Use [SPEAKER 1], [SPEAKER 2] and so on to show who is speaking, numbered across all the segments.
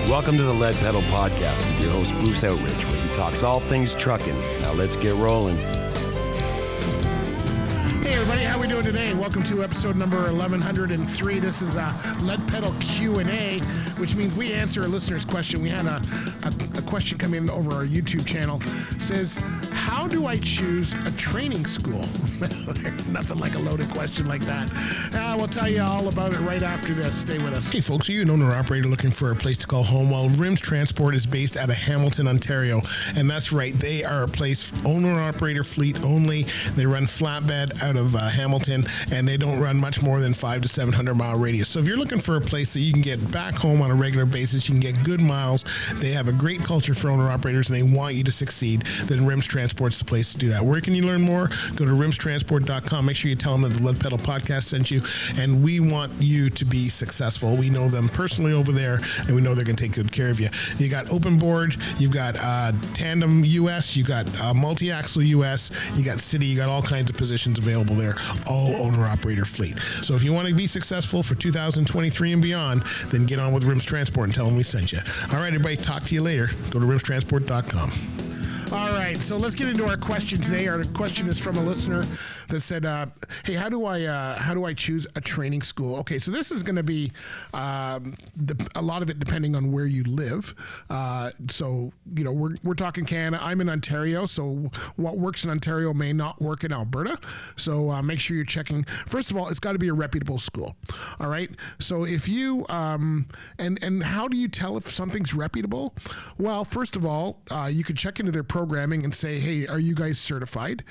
[SPEAKER 1] Welcome to the Lead Pedal Podcast with your host, Bruce Outridge, where he talks all things trucking. Now let's get rolling.
[SPEAKER 2] Hey everybody, how we doing today? Welcome to episode number 1103. This is Lead Pedal Q&A, which means we answer a listener's question. We had a question come in over our YouTube channel. It says, how do I choose a training school? Nothing like a loaded question like that. We'll tell you all about it right after this. Stay with us.
[SPEAKER 3] Hey folks, are you an owner-operator looking for a place to call home? Well, Rims Transport is based out of Hamilton, Ontario. And that's right, they are a place, owner-operator fleet only. They run flatbed out of Hamilton, and they don't run much more than 500 to 700 mile radius. So if you're looking for a place that you can get back home on a regular basis, you can get good miles, they have a great culture for owner-operators, and they want you to succeed, then Rims Transport's the place to do that. Where can you learn more? Go to rimstransport.com. Make sure you tell them that the Lead Pedal Podcast sent you, and we want you to be successful. We know them personally over there, and we know they're going to take good care of you. You got open board, you've got tandem US, you got multi-axle US, you got city, you got all kinds of positions available there, all owner-operator fleet. So if you want to be successful for 2023 and beyond, then get on with Rims Transport and tell them we sent you. All right, everybody, talk to you later. Go to rimstransport.com.
[SPEAKER 2] All right, so let's get into our question today. Our question is from a listener that said, "Hey, how do I choose a training school?" Okay, so this is going to be a lot of it depending on where you live. So you know, we're talking Canada. I'm in Ontario, so what works in Ontario may not work in Alberta. So make sure you're checking. First of all, it's got to be a reputable school. All right. So if you and how do you tell if something's reputable? Well, first of all, you could check into their programming and say, hey, are you guys certified?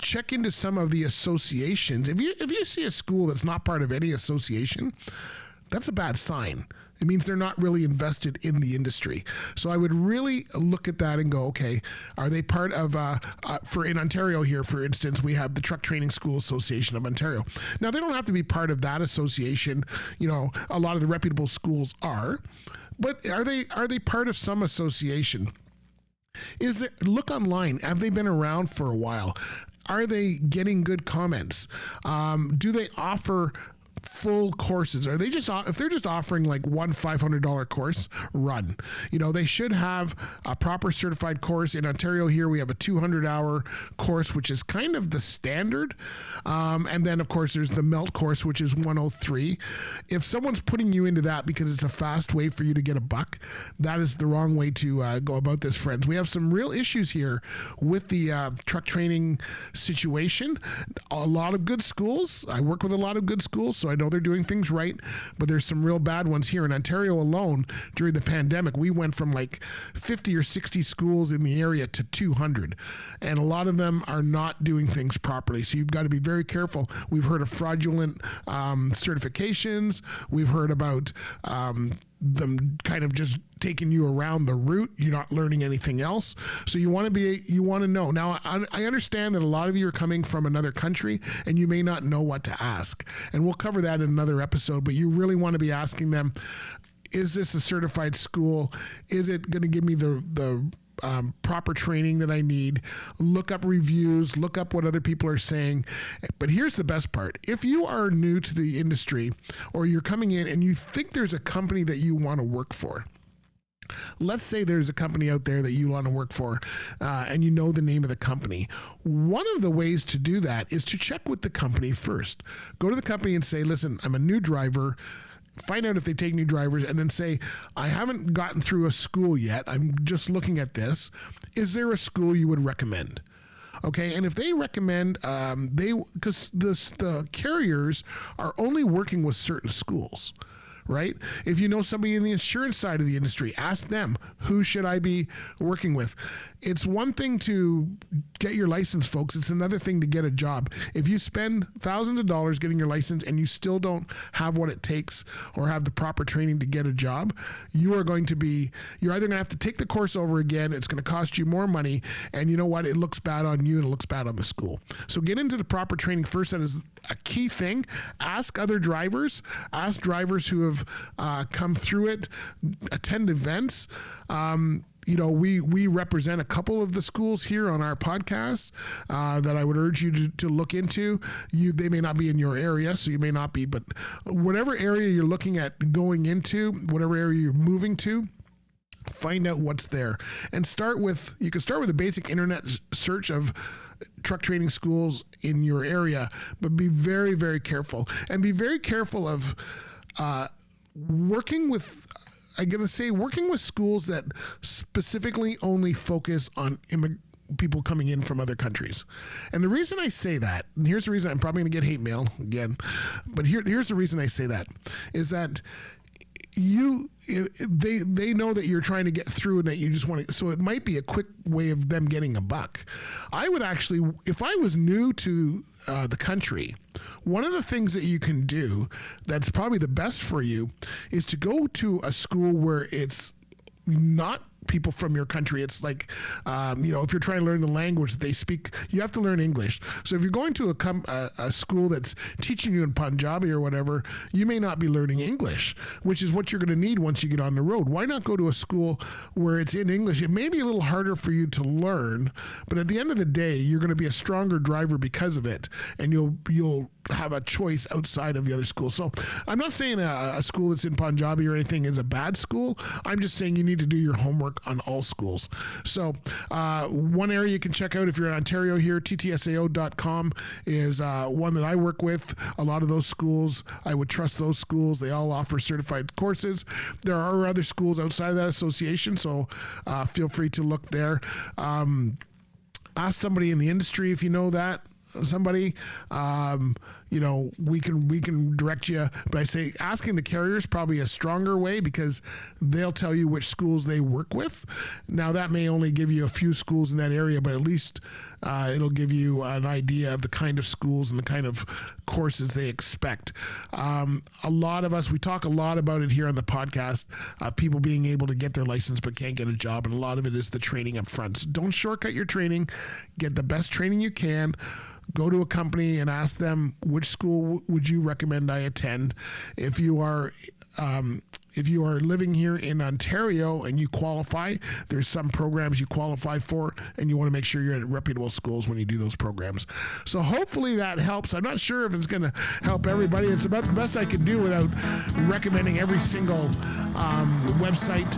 [SPEAKER 2] Check into some of the associations. If you see a school that's not part of any association, that's a bad sign. It means they're not really invested in the industry. So I would really look at that and go, okay, are they part of, in Ontario here, for instance, we have the Truck Training School Association of Ontario. Now, they don't have to be part of that association. You know, a lot of the reputable schools are, but are they part of some association? Look online. Have they been around for a while? Are they getting good comments? Do they offer full courses? Are they if they're just offering like one $500 course, run. You know, they should have a proper certified course. In Ontario here, we have a 200-hour course, which is kind of the standard. And then, of course, there's the MELT course, which is 103. If someone's putting you into that because it's a fast way for you to get a buck, that is the wrong way to go about this, friends. We have some real issues here with the truck training situation. A lot of good schools. I work with a lot of good schools, so I know they're doing things right, but there's some real bad ones here. In Ontario alone, during the pandemic, we went from like 50 or 60 schools in the area to 200, and a lot of them are not doing things properly. So you've got to be very careful. We've heard of fraudulent certifications. We've heard about them kind of just taking you around the route. You're not learning anything else. So you want to know. Now, I understand that a lot of you are coming from another country and you may not know what to ask. And we'll cover that in another episode, but you really want to be asking them, is this a certified school? Is it going to give me the proper training that I need? Look up reviews, look up what other people are saying. But here's the best part. If you are new to the industry or you're coming in and you think there's a company that you want to work for, let's say there's a company out there that you want to work for and you know the name of the company. One of the ways to do that is to check with the company first. Go to the company and say, listen, I'm a new driver. Find out if they take new drivers, and then say, I haven't gotten through a school yet. I'm just looking at this. Is there a school you would recommend? Okay, and if they recommend, because the carriers are only working with certain schools, right? If you know somebody in the insurance side of the industry, ask them, who should I be working with? It's one thing to get your license, folks. It's another thing to get a job. If you spend thousands of dollars getting your license and you still don't have what it takes or have the proper training to get a job, you're either going to have to take the course over again. It's going to cost you more money. And you know what? It looks bad on you and it looks bad on the school. So get into the proper training first. That is a key thing. Ask other drivers. Ask drivers who of come through it, attend events. We represent a couple of the schools here on our podcast that I would urge you to look into. They may not be in your area, so you may not be, but whatever area you're looking at going into, whatever area you're moving to, find out what's there and you can start with a basic internet search of truck training schools in your area, but be very, very careful, and be very careful of working with schools that specifically only focus on people coming in from other countries. And the reason I say that, and here's the reason, I'm probably going to get hate mail again, but here's the reason I say that, is that they know that you're trying to get through and that you just want to, so it might be a quick way of them getting a buck. I would actually, if I was new to the country, one of the things that you can do that's probably the best for you is to go to a school where it's not people from your country. It's like, if you're trying to learn the language that they speak, you have to learn English. So if you're going to a school that's teaching you in Punjabi or whatever, you may not be learning English, which is what you're going to need once you get on the road. Why not go to a school where it's in English? It may be a little harder for you to learn, but at the end of the day, you're going to be a stronger driver because of it, and you'll have a choice outside of the other schools. So I'm not saying a school that's in Punjabi or anything is a bad school. I'm just saying you need to do your homework on all schools. So one area you can check out if you're in Ontario here, ttsao.com is one that I work with. A lot of those schools, I would trust those schools. They all offer certified courses. There are other schools outside of that association, so feel free to look there. Ask somebody in the industry if you know somebody. We can direct you, but I say asking the carrier is probably a stronger way because they'll tell you which schools they work with. Now that may only give you a few schools in that area, but at least it'll give you an idea of the kind of schools and the kind of courses they expect. A lot of us, we talk a lot about it here on the podcast, people being able to get their license but can't get a job, and a lot of it is the training up front. So don't shortcut your training. Get the best training you can. Go to a company and ask them, which school would you recommend I attend? If you are living here in Ontario and you qualify, there's some programs you qualify for, and you want to make sure you're at reputable schools when you do those programs. So hopefully that helps. I'm not sure if it's going to help everybody. It's about the best I can do without recommending every single website.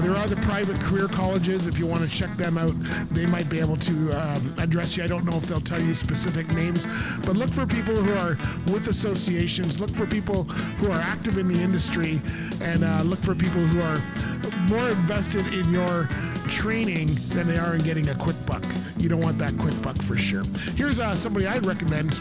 [SPEAKER 2] There are the private career colleges. If you want to check them out, they might be able to address you. I don't know if they'll tell you specific names, but look for people who are with associations, look for people who are active in the industry, and look for people who are more invested in your training than they are in getting a quick buck. You don't want that quick buck for sure. Here's somebody I'd recommend.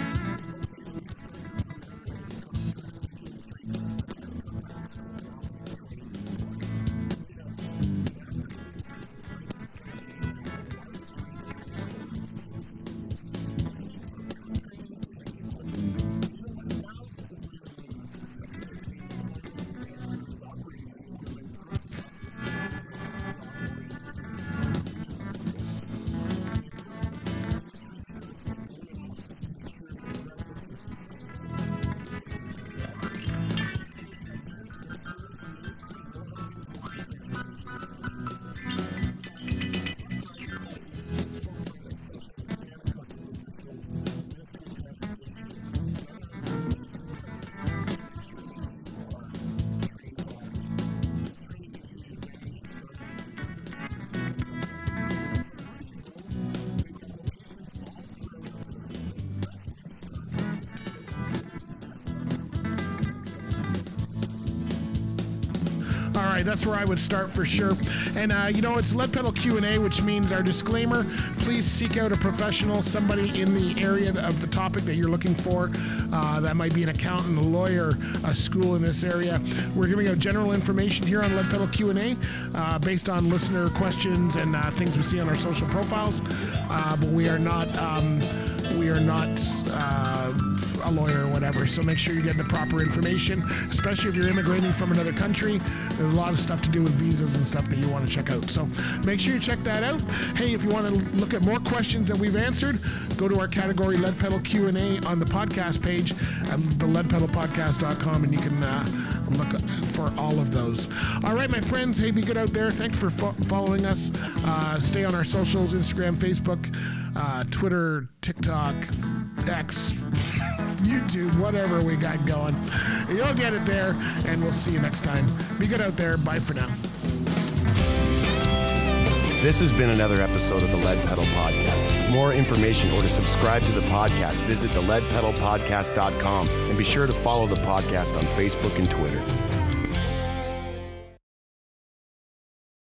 [SPEAKER 2] That's where I would start for sure. And it's Lead Pedal Q&A, which means our disclaimer: please seek out a professional, somebody in the area of the topic that you're looking for. That might be an accountant, a lawyer, a school in this area. We're giving out general information here on Lead Pedal Q&A based on listener questions and things we see on our social profiles, but we are not a lawyer or whatever. So make sure you get the proper information, especially if you're immigrating from another country. There's a lot of stuff to do with visas and stuff that you want to check out. So make sure you check that out. Hey, if you want to look at more questions that we've answered, go to our category Lead Pedal Q&A on the podcast page at theleadpedalpodcast.com, and you can look for all of those. All right, my friends. Hey, be good out there. Thanks for following us. Stay on our socials, Instagram, Facebook, Twitter, TikTok, X, YouTube, whatever we got going. You'll get it there, and we'll see you next time. Be good out there. Bye for now.
[SPEAKER 1] This has been another episode of the Lead Pedal Podcast. For more information or to subscribe to the podcast, visit theleadpedalpodcast.com, and be sure to follow the podcast on Facebook and Twitter.